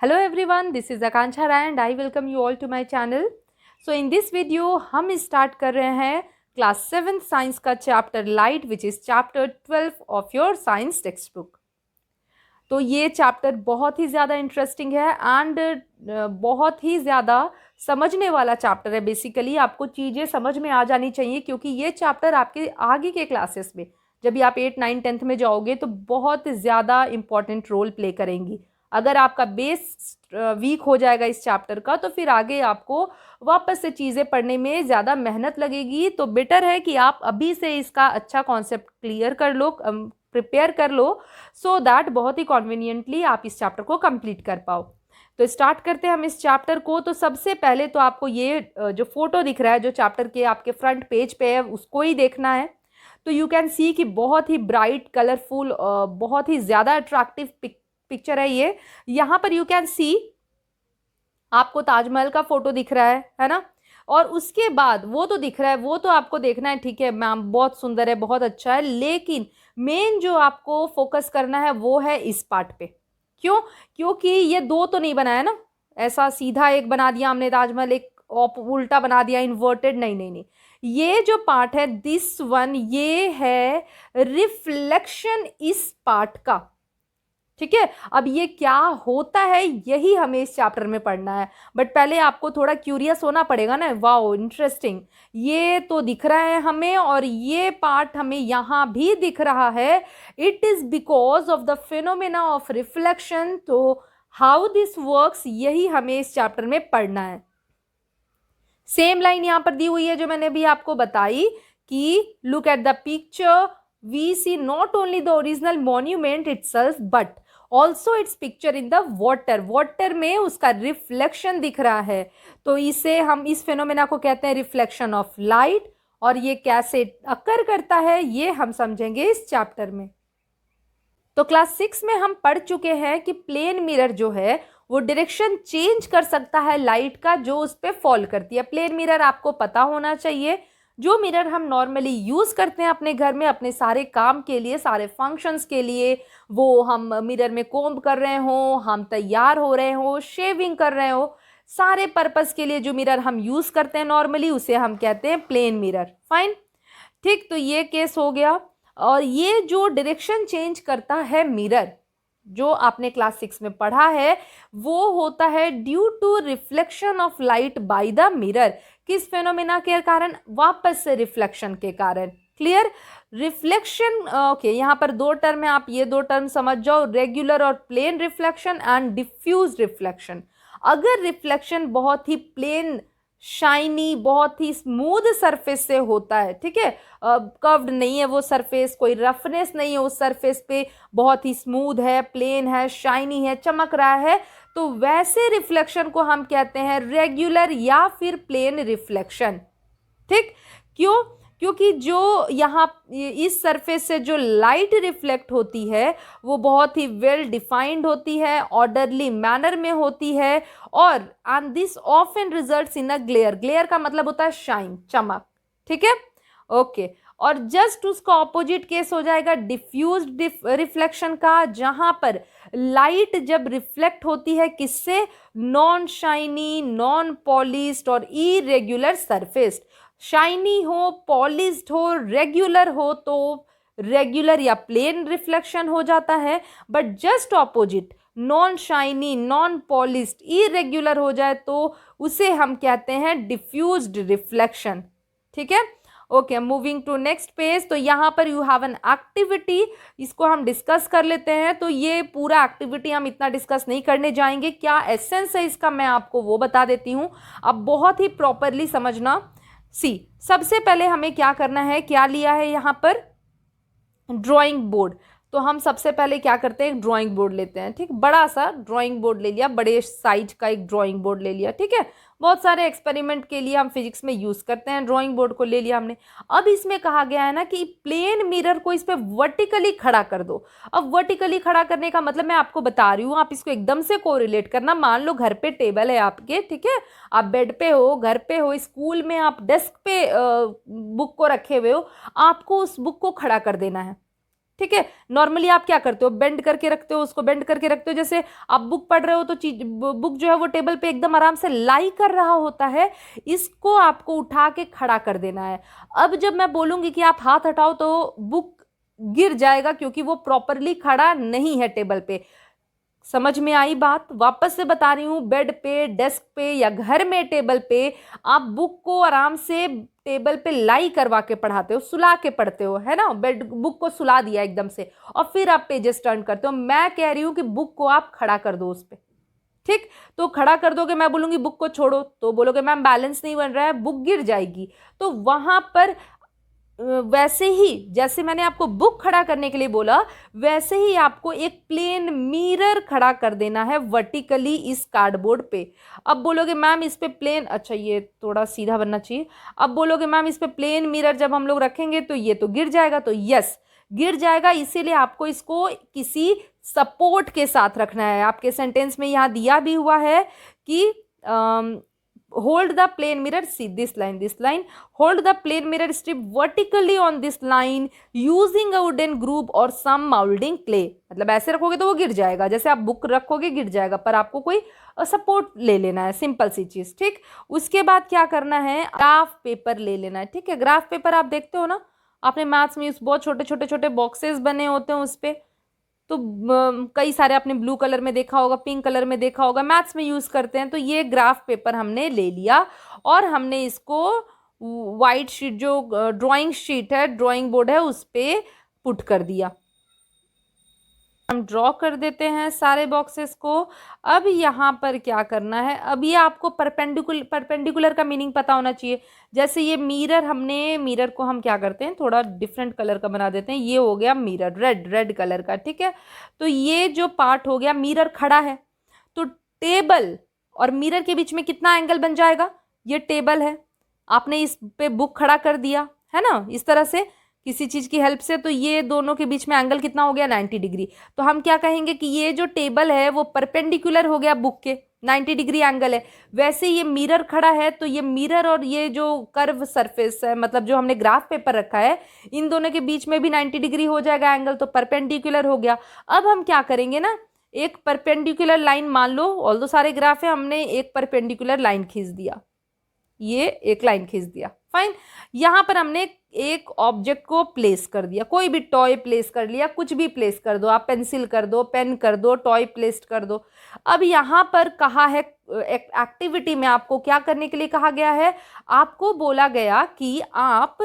Hello everyone, this is Akanksha Rai and I welcome you all to my channel. So in this video हम start कर रहे हैं class 7 science का chapter light which is chapter 12 of your science text book. तो ये chapter बहुत ही ज़्यादा interesting है एंड बहुत ही ज़्यादा समझने वाला चैप्टर है। बेसिकली आपको चीज़ें समझ में आ जानी चाहिए क्योंकि ये चैप्टर आपके आगे के क्लासेस में जब भी आप 8, 9, 10th में जाओगे तो बहुत ज़्यादा इम्पॉर्टेंट रोल प्ले करेंगी। अगर आपका बेस वीक हो जाएगा इस चैप्टर का तो फिर आगे आपको वापस से चीज़ें पढ़ने में ज़्यादा मेहनत लगेगी। तो बेटर है कि आप अभी से इसका अच्छा कॉन्सेप्ट क्लियर कर लो, प्रिपेयर कर लो सो दैट बहुत ही कॉन्वीनियंटली आप इस चैप्टर को कंप्लीट कर पाओ। तो स्टार्ट करते हैं हम इस चैप्टर को। तो सबसे पहले तो आपको ये जो फोटो दिख रहा है जो चैप्टर के आपके फ्रंट पेज पे है उसको ही देखना है। तो यू कैन सी कि बहुत ही ब्राइट कलरफुल बहुत ही ज़्यादा अट्रैक्टिव पिक्चर है ये। यहाँ पर यू कैन सी आपको ताजमहल का फोटो दिख रहा है ना। और उसके बाद वो तो दिख रहा है, वो तो आपको देखना है, ठीक है मैम बहुत सुंदर है, बहुत अच्छा है, लेकिन मेन जो आपको फोकस करना है वो है इस पार्ट पे। क्यों? क्योंकि ये दो तो नहीं बनाया ना, ऐसा सीधा एक बना दिया हमने ताजमहल, एक उल्टा बना दिया इन्वर्टेड, नहीं नहीं नहीं। ये जो पार्ट है दिस वन, ये है रिफ्लेक्शन इस पार्ट का, ठीक है। अब ये क्या होता है यही हमें इस चैप्टर में पढ़ना है, बट पहले आपको थोड़ा क्यूरियस होना पड़ेगा ना। वाओ इंटरेस्टिंग, ये तो दिख रहा है हमें और ये पार्ट हमें यहाँ भी दिख रहा है। It is because of the phenomena of reflection. तो हाउ दिस वर्क्स यही हमें इस चैप्टर में पढ़ना है। सेम लाइन यहाँ पर दी हुई है जो मैंने भी आपको बताई कि look at the picture, we see not only the original monument itself but also its picture in the water. Water में उसका रिफ्लेक्शन दिख रहा है। तो इसे हम इस फिनोमेना को कहते हैं रिफ्लेक्शन ऑफ लाइट। और ये कैसे अकर करता है ये हम समझेंगे इस चैप्टर में। तो क्लास 6 में हम पढ़ चुके हैं कि प्लेन मिरर जो है वो डायरेक्शन चेंज कर सकता है लाइट का जो उस पर फॉल करती है। प्लेन मिरर आपको पता होना चाहिए, जो मिरर हम नॉर्मली यूज़ करते हैं अपने घर में अपने सारे काम के लिए, सारे फंक्शंस के लिए। वो हम मिरर में कोम्ब कर रहे हो, हम तैयार हो रहे हो, शेविंग कर रहे हो, सारे पर्पस के लिए जो मिरर हम यूज़ करते हैं नॉर्मली उसे हम कहते हैं प्लेन मिरर। फाइन, ठीक। तो ये केस हो गया। और ये जो डायरेक्शन चेंज करता है मिरर जो आपने क्लास 6 में पढ़ा है वो होता है due to reflection of light by the mirror. किस फेनोमेना के कारण? वापस से रिफ्लेक्शन के कारण। क्लियर? रिफ्लेक्शन, ओके, यहाँ पर दो टर्म है, आप ये दो टर्म समझ जाओ, रेगुलर और plane reflection and diffuse reflection. अगर रिफ्लेक्शन बहुत ही प्लेन शाइनी बहुत ही स्मूथ सरफेस से होता है, ठीक है, कर्व्ड नहीं है वो सरफेस, कोई रफनेस नहीं है उस सरफेस पे, बहुत ही स्मूथ है, प्लेन है, शाइनी है, चमक रहा है, तो वैसे रिफ्लेक्शन को हम कहते हैं रेगुलर या फिर प्लेन रिफ्लेक्शन। ठीक, क्यों? क्योंकि जो यहाँ इस सरफेस से जो लाइट रिफ्लेक्ट होती है वो बहुत ही वेल डिफाइंड होती है, ऑर्डरली मैनर में होती है, और and this often results in a glare. Glare का मतलब होता है शाइन, चमक, ठीक है, ओके। और जस्ट उसका ऑपोजिट केस हो जाएगा डिफ्यूज्ड रिफ्लेक्शन का, जहां पर लाइट जब रिफ्लेक्ट होती है किससे? नॉन शाइनी, नॉन पॉलिश्ड और इरेग्युलर सरफेस। शाइनी हो, पॉलिश्ड हो, रेगुलर हो तो रेगुलर या प्लेन रिफ्लेक्शन हो जाता है, but just opposite non shiny, non polished, irregular हो जाए तो उसे हम कहते हैं डिफ्यूज्ड रिफ्लेक्शन। ठीक है, okay, moving to next page. तो यहाँ पर यू हैव एन एक्टिविटी, इसको हम डिस्कस कर लेते हैं। तो ये पूरा एक्टिविटी हम इतना डिस्कस नहीं करने जाएंगे, क्या एसेंस है इसका मैं आपको वो बता देती हूँ, अब बहुत ही प्रॉपरली समझना। सी, सबसे पहले हमें क्या करना है, क्या लिया है यहाँ पर? Drawing board. तो हम सबसे पहले क्या करते हैं, एक ड्राइंग बोर्ड लेते हैं, ठीक, बड़ा सा ड्राइंग बोर्ड ले लिया, बड़े साइज का एक ड्राइंग बोर्ड ले लिया, ठीक है। बहुत सारे एक्सपेरिमेंट के लिए हम फिजिक्स में यूज़ करते हैं, ड्राइंग बोर्ड को ले लिया हमने। अब इसमें कहा गया है ना कि प्लेन मिरर को इस पर वर्टिकली खड़ा कर दो। अब वर्टिकली खड़ा करने का मतलब मैं आपको बता रही हूँ, आप इसको एकदम से कोरिलेट करना। मान लो घर पे टेबल है आपके, ठीक है, आप बेड पे हो, घर पे हो, स्कूल में आप डेस्क पे बुक को रखे हुए हो, आपको उस बुक को खड़ा कर देना है। ठीक है। नॉर्मली आप क्या करते हो, बेंड करके रखते हो, उसको बेंड करके रखते हो। जैसे आप बुक पढ़ रहे हो तो चीज बुक जो है वो टेबल पे एकदम आराम से लाई कर रहा होता है, इसको आपको उठा के खड़ा कर देना है। अब जब मैं बोलूंगी कि आप हाथ हटाओ तो बुक गिर जाएगा, क्योंकि वो प्रॉपरली खड़ा नहीं है टेबल पे। समझ में आई बात? वापस से बता रही हूं, बेड पे, डेस्क पे या घर में टेबल पे आप बुक को आराम से टेबल पे लाई करवा के पढ़ाते हो, सुला के पढ़ते हो, है ना। बेड बुक को सुला दिया एकदम से और फिर आप पेजेस टर्न करते हो। मैं कह रही हूं कि बुक को आप खड़ा कर दो उस पे, ठीक। तो खड़ा कर दोगे, मैं बोलूंगी बुक को छोड़ो तो बोलोगे मैम बैलेंस नहीं बन रहा है, बुक गिर जाएगी। तो वहां पर वैसे ही जैसे मैंने आपको बुक खड़ा करने के लिए बोला, वैसे ही आपको एक प्लेन मिरर खड़ा कर देना है वर्टिकली इस कार्डबोर्ड पे। अब बोलोगे मैम इस पे प्लेन, अच्छा ये थोड़ा सीधा बनना चाहिए। अब बोलोगे मैम इस पे प्लेन मिरर जब हम लोग रखेंगे तो ये तो गिर जाएगा। तो यस, गिर जाएगा, इसीलिए आपको इसको किसी सपोर्ट के साथ रखना है। आपके सेंटेंस में यहां दिया भी हुआ है कि hold the plane mirror, see this line, hold the plane mirror strip vertically on this line using a wooden group or some molding clay। मतलब ऐसे रखोगे तो वो गिर जाएगा, जैसे आप बुक रखोगे गिर जाएगा, पर आपको कोई सपोर्ट ले लेना है, सिंपल सी चीज, ठीक। उसके बाद क्या करना है, ग्राफ पेपर ले लेना है, ठीक है। ग्राफ पेपर आप देखते हो ना, आपने मैथ्स में बहुत छोटे छोटे छोटे बॉक्सेस बने होते हैं उस पे, तो कई सारे आपने ब्लू कलर में देखा होगा, पिंक कलर में देखा होगा, मैथ्स में यूज करते हैं। तो ये ग्राफ पेपर हमने ले लिया और हमने इसको वाइट शीट, जो ड्राइंग शीट है, ड्राइंग बोर्ड है, उस पे पुट कर दिया। हम ड्रॉ कर देते हैं सारे बॉक्सेस को। अब यहाँ पर क्या करना है, अब ये आपको परपेंडिकुलर का मीनिंग पता होना चाहिए। जैसे ये मिरर, हमने मिरर को हम क्या करते हैं, थोड़ा डिफरेंट कलर का बना देते हैं। ये हो गया मिरर, रेड कलर का, ठीक है। तो ये जो पार्ट हो गया, मिरर खड़ा है तो टेबल और मिरर के बीच में कितना एंगल बन जाएगा, ये टेबल है, आपने इस पे बुक खड़ा कर दिया है ना, इस तरह से किसी चीज की हेल्प से। तो ये दोनों के बीच में एंगल कितना हो गया, 90 डिग्री। तो हम क्या कहेंगे कि ये जो टेबल है वो परपेंडिकुलर हो गया बुक के, 90 डिग्री एंगल है। वैसे ये मिरर खड़ा है तो ये मिरर और ये जो कर्व सरफेस है, मतलब जो हमने ग्राफ पेपर रखा है, इन दोनों के बीच में भी 90 डिग्री हो जाएगा एंगल, तो परपेंडिकुलर हो गया। अब हम क्या करेंगे ना, एक परपेंडिकुलर लाइन मान लो, ऑल दो सारे ग्राफ है, हमने एक परपेंडिकुलर लाइन खींच दिया, ये एक लाइन खींच दिया, फाइन। यहां पर हमने एक ऑब्जेक्ट को प्लेस कर दिया, कोई भी टॉय प्लेस कर लिया, कुछ भी प्लेस कर दो आप, पेंसिल कर दो, पेन कर दो, टॉय प्लेस कर दो। अब यहां पर कहा है, एक्टिविटी में आपको क्या करने के लिए कहा गया है, आपको बोला गया कि आप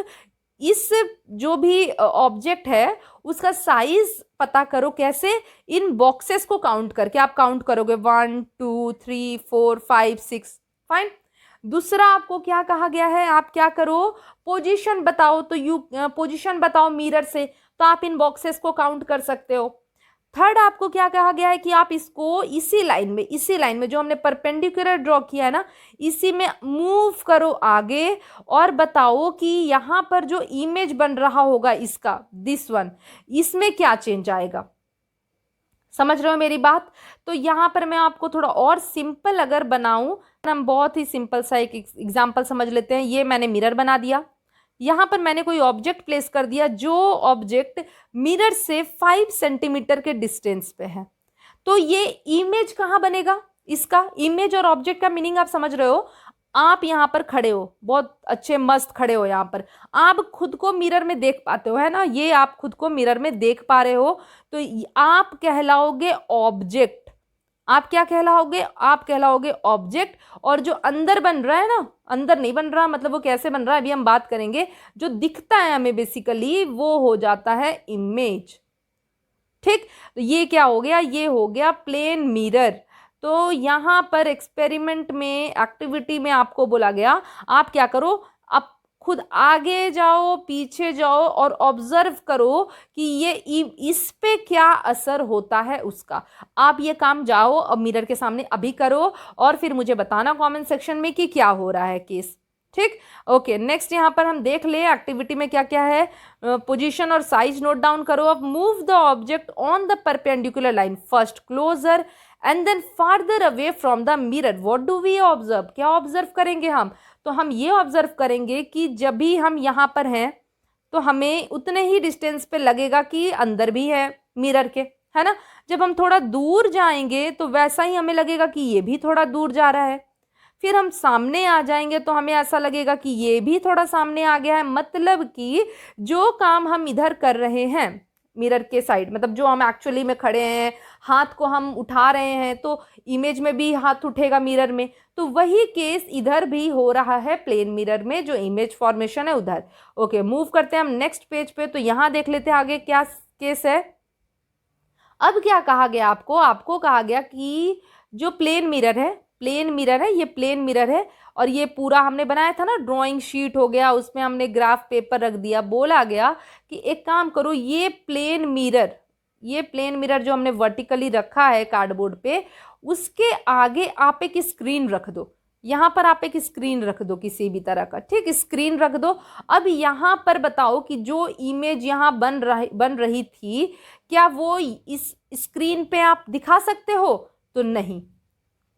इस जो भी ऑब्जेक्ट है उसका साइज पता करो। कैसे, इन बॉक्सेस को काउंट करके आप काउंट करोगे, 1 2 3 4 5 6, फाइन। दूसरा आपको क्या कहा गया है, आप क्या करो, पोजीशन बताओ। तो पोजीशन बताओ मिरर से, तो आप इन बॉक्सेस को काउंट कर सकते हो। थर्ड आपको क्या कहा गया है कि आप इसको इसी लाइन में जो हमने परपेंडिकुलर ड्रॉ किया है ना, इसी में मूव करो आगे और बताओ कि यहां पर जो इमेज बन रहा होगा इसका, दिस वन, इसमें क्या चेंज आएगा। समझ रहे हो मेरी बात? तो यहां पर मैं आपको थोड़ा और सिंपल अगर बनाऊं, हम बहुत ही सिंपल सा एक एग्जांपल समझ लेते हैं। ये मैंने मिरर बना दिया, यहां पर मैंने कोई ऑब्जेक्ट प्लेस कर दिया, जो ऑब्जेक्ट मिरर से 5 सेंटीमीटर के डिस्टेंस पे है। तो ये इमेज कहां बनेगा, इसका इमेज और ऑब्जेक्ट का मीनिंग आप समझ रहे हो। आप यहां पर खड़े हो, बहुत अच्छे मस्त खड़े हो, यहां पर आप खुद को मिरर में देख पाते हो, है ना, ये आप खुद को मिरर में देख पा रहे हो। तो आप कहलाओगे ऑब्जेक्ट। आप क्या कहलाओगे, आप कहलाओगे ऑब्जेक्ट। और जो अंदर बन रहा है ना, अंदर नहीं बन रहा, मतलब वो कैसे बन रहा है अभी हम बात करेंगे, जो दिखता है हमें बेसिकली वो हो जाता है इमेज, ठीक। तो ये क्या हो गया, ये हो गया प्लेन मिरर। तो यहां पर एक्सपेरिमेंट में, एक्टिविटी में आपको बोला गया, आप क्या करो, आप खुद आगे जाओ, पीछे जाओ और ऑब्जर्व करो कि ये इस पे क्या असर होता है उसका। आप ये काम जाओ अब मिरर के सामने अभी करो और फिर मुझे बताना कमेंट सेक्शन में कि क्या हो रहा है केस, ठीक। ओके, नेक्स्ट यहां पर हम देख ले एक्टिविटी में क्या क्या है। पोजीशन और साइज नोट डाउन करो। अब move the object on the perpendicular line, first closer and then farther away from the mirror. What do we observe, क्या ऑब्जर्व करेंगे हम, तो हम ये ऑब्जर्व करेंगे कि जब भी हम यहाँ पर हैं तो हमें उतने ही डिस्टेंस पे लगेगा कि अंदर भी है मिरर के, है ना। जब हम थोड़ा दूर जाएंगे तो वैसा ही हमें लगेगा कि ये भी थोड़ा दूर जा रहा है। फिर हम सामने आ जाएंगे तो हमें ऐसा लगेगा कि ये भी थोड़ा सामने आ गया है। मतलब कि जो काम हम इधर कर रहे हैं मिरर के साइड, मतलब जो हम एक्चुअली में खड़े हैं, हाथ को हम उठा रहे हैं तो इमेज में भी हाथ उठेगा मिरर में, तो वही केस इधर भी हो रहा है प्लेन मिरर में, जो इमेज फॉर्मेशन है उधर। ओके, मूव करते हैं हम नेक्स्ट पेज पे। तो यहाँ देख लेते हैं आगे क्या केस है। अब क्या कहा गया आपको, आपको कहा गया कि जो प्लेन मिरर है, प्लेन मिरर है, ये प्लेन मिरर है और ये पूरा हमने बनाया था ना, ड्राइंग शीट हो गया, उसमें हमने ग्राफ पेपर रख दिया। बोला गया कि एक काम करो, ये प्लेन मिरर, ये प्लेन मिरर जो हमने वर्टिकली रखा है कार्डबोर्ड पे, उसके आगे आप एक स्क्रीन रख दो। यहाँ पर आप एक स्क्रीन रख दो किसी भी तरह का, ठीक, स्क्रीन रख दो। अब यहाँ पर बताओ कि जो इमेज यहाँ बन रही थी, क्या वो इस स्क्रीन पे आप दिखा सकते हो? तो नहीं,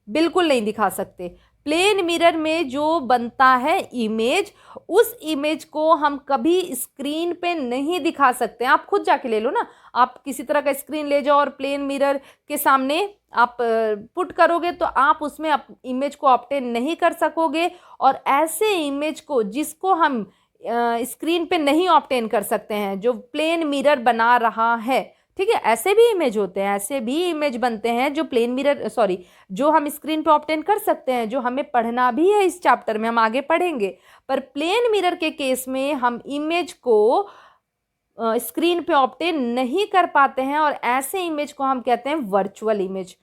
बिल्कुल नहीं दिखा सकते। प्लेन मिरर में जो बनता है इमेज, उस इमेज को हम कभी स्क्रीन पे नहीं दिखा सकते। आप खुद जाके ले लो ना, आप किसी तरह का स्क्रीन ले जाओ और प्लेन मिरर के सामने आप पुट करोगे तो आप उसमें इमेज को ऑब्टेन नहीं कर सकोगे। और ऐसे इमेज को जिसको हम स्क्रीन पे नहीं ऑब्टेन कर सकते हैं, जो प्लेन मिरर बना रहा है, ठीक है, ऐसे भी इमेज होते हैं, ऐसे भी इमेज बनते हैं जो प्लेन मिरर जो हम स्क्रीन पे ऑब्टेन कर सकते हैं, जो हमें पढ़ना भी है इस चैप्टर में, हम आगे पढ़ेंगे। पर प्लेन मिरर के केस में हम इमेज को स्क्रीन पे ऑब्टेन नहीं कर पाते हैं और ऐसे इमेज को हम कहते हैं वर्चुअल इमेज।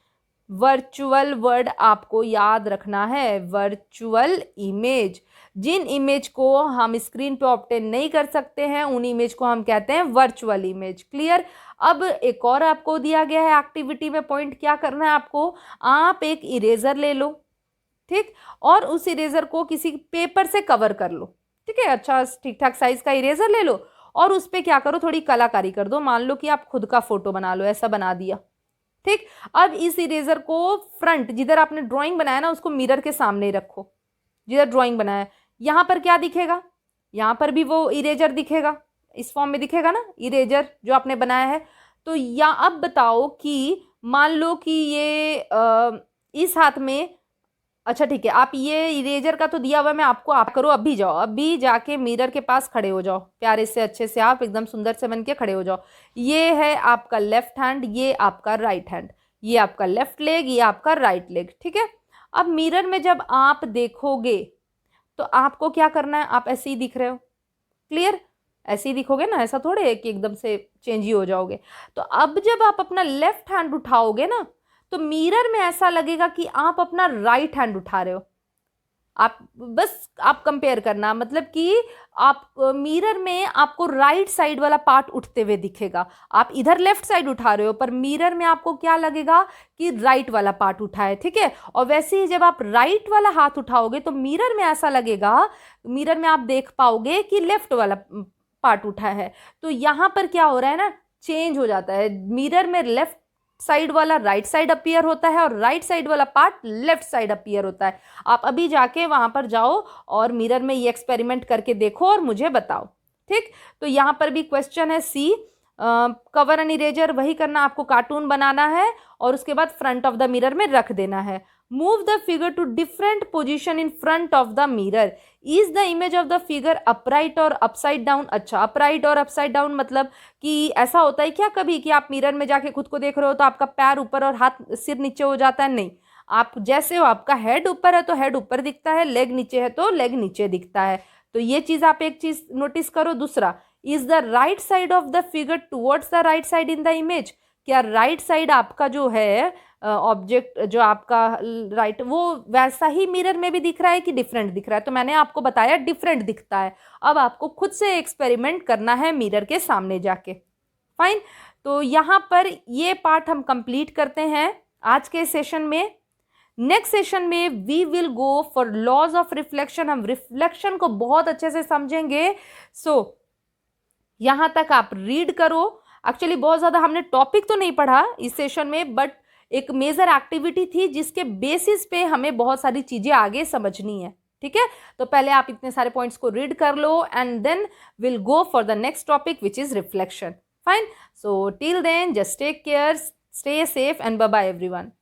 वर्चुअल वर्ड आपको याद रखना है, वर्चुअल इमेज। जिन इमेज को हम स्क्रीन पे ऑब्टेन नहीं कर सकते हैं उन इमेज को हम कहते हैं वर्चुअल इमेज। क्लियर? अब एक और आपको दिया गया है एक्टिविटी में पॉइंट, क्या करना है आपको, आप एक इरेजर ले लो, ठीक, और उस इरेजर को किसी पेपर से कवर कर लो, ठीक है, अच्छा ठीक ठाक साइज का इरेजर ले लो और उस पर क्या करो, थोड़ी कलाकारी कर दो। मान लो कि आप खुद का फोटो बना लो, ऐसा बना दिया, ठीक। अब इस इरेजर को फ्रंट, जिधर आपने ड्राइंग बनाया ना, उसको मिरर के सामने रखो, जिधर ड्राइंग बनाया। यहाँ पर क्या दिखेगा, यहाँ पर भी वो इरेजर दिखेगा, इस फॉर्म में दिखेगा ना इरेजर जो आपने बनाया है। तो या अब बताओ कि मान लो कि ये इस हाथ में, अच्छा ठीक है, आप ये इरेजर का तो दिया हुआ है, मैं आपको आप करो, अभी जाओ, अभी जाके मिरर के पास खड़े हो जाओ, प्यारे से अच्छे से आप एकदम सुंदर से बन के खड़े हो जाओ। ये है आपका लेफ्ट हैंड, ये आपका राइट हैंड, ये आपका लेफ्ट लेग, ये आपका राइट लेग, ठीक है। अब मिरर में जब आप देखोगे तो आपको क्या करना है, आप ऐसे ही दिख रहे हो, क्लियर, ऐसे ही दिखोगे ना, ऐसा थोड़े है कि एकदम से चेंज ही हो जाओगे। तो अब जब आप अपना लेफ्ट हैंड उठाओगे ना, तो मिरर में ऐसा लगेगा कि आप अपना राइट हैंड उठा रहे हो। आप बस आप कंपेयर करना, मतलब कि आप मिरर में आपको राइट साइड वाला पार्ट उठते हुए दिखेगा। आप इधर लेफ्ट साइड उठा रहे हो पर मिरर में आपको क्या लगेगा कि राइट वाला पार्ट उठा है, ठीक है। और वैसे ही जब आप राइट वाला हाथ उठाओगे तो मिरर में ऐसा लगेगा, मिरर में आप देख पाओगे कि लेफ्ट वाला पार्ट उठा है। तो यहाँ पर क्या हो रहा है ना, चेंज हो जाता है, मिरर में लेफ्ट साइड वाला राइट साइड अपीयर होता है और राइट साइड वाला पार्ट लेफ्ट साइड अपीयर होता है। आप अभी जाके वहां पर जाओ और मिरर में ये एक्सपेरिमेंट करके देखो और मुझे बताओ, ठीक। तो यहाँ पर भी क्वेश्चन है सी, कवर एन इरेजर, वही करना, आपको कार्टून बनाना है और उसके बाद फ्रंट ऑफ द मिरर में रख देना है। Move the figure to different position in front of the mirror, is the image of the figure upright और अपसाइड डाउन। अच्छा, अपराइट और अपसाइड डाउन मतलब कि ऐसा होता है क्या कभी कि आप मिरर में जाके खुद को देख रहे हो तो आपका पैर ऊपर और हाथ सिर नीचे हो जाता है? नहीं, आप जैसे हो, आपका हेड ऊपर है तो हेड ऊपर दिखता है, लेग नीचे है तो लेग नीचे दिखता है। तो ये चीज आप एक चीज नोटिस करो। दूसरा, is the right side of the figure towards the right side in the image, क्या राइट साइड आपका जो है ऑब्जेक्ट जो आपका राइट, वो वैसा ही मिरर में भी दिख रहा है कि डिफरेंट दिख रहा है? तो मैंने आपको बताया डिफरेंट दिखता है। अब आपको खुद से एक्सपेरिमेंट करना है मिरर के सामने जाके, फाइन। तो यहाँ पर ये पार्ट हम कंप्लीट करते हैं आज के सेशन में। नेक्स्ट सेशन में we will go for laws of reflection, हम रिफ्लेक्शन को बहुत अच्छे से समझेंगे। सो यहाँ तक आप रीड करो। एक्चुअली बहुत ज़्यादा हमने टॉपिक तो नहीं पढ़ा इस सेशन में, बट एक मेजर एक्टिविटी थी जिसके बेसिस पे हमें बहुत सारी चीज़ें आगे समझनी है। ठीक है, तो पहले आप इतने सारे पॉइंट्स को रीड कर लो and then will go for the next topic which is reflection. Fine. So till then, just take care, stay safe, and bye bye everyone.